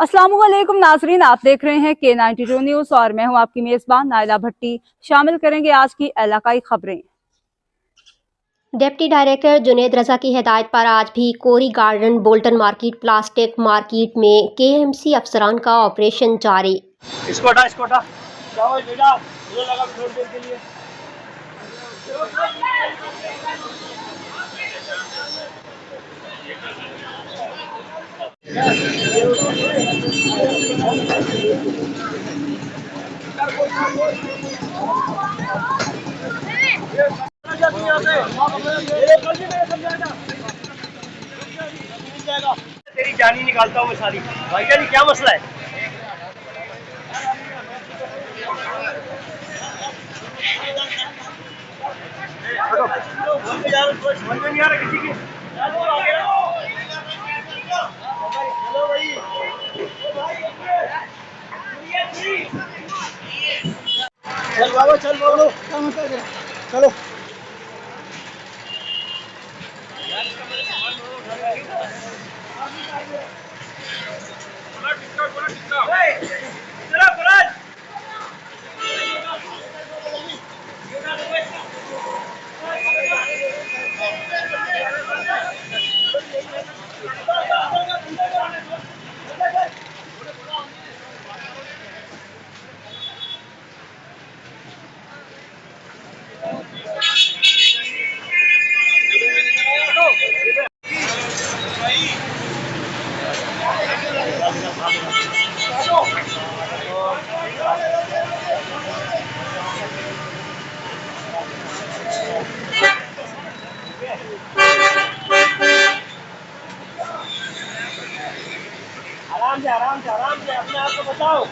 अस्सलामुअलैकुम नाजरीन, आप देख रहे हैं K92 न्यूज और मैं हूं आपकी मेजबान नाइला भट्टी। शामिल करेंगे आज की इलाकाई खबरें। डिप्टी डायरेक्टर जुनेद रजा की हिदायत पर आज भी कोरी garden Bolton market plastic market में KMC अफसरान का ऑपरेशन जारी। इसको हटा जाओ बेटा, ये लगा थोड़ी देर के लिए। तेरी जानी निकालता हूँ मैं सारी। भाईजान क्या मसला है? समझ में नहीं आ रहा किसी की। चल बाबा, चल बाबा, चलो। आराम से अपने आप को बचाओ।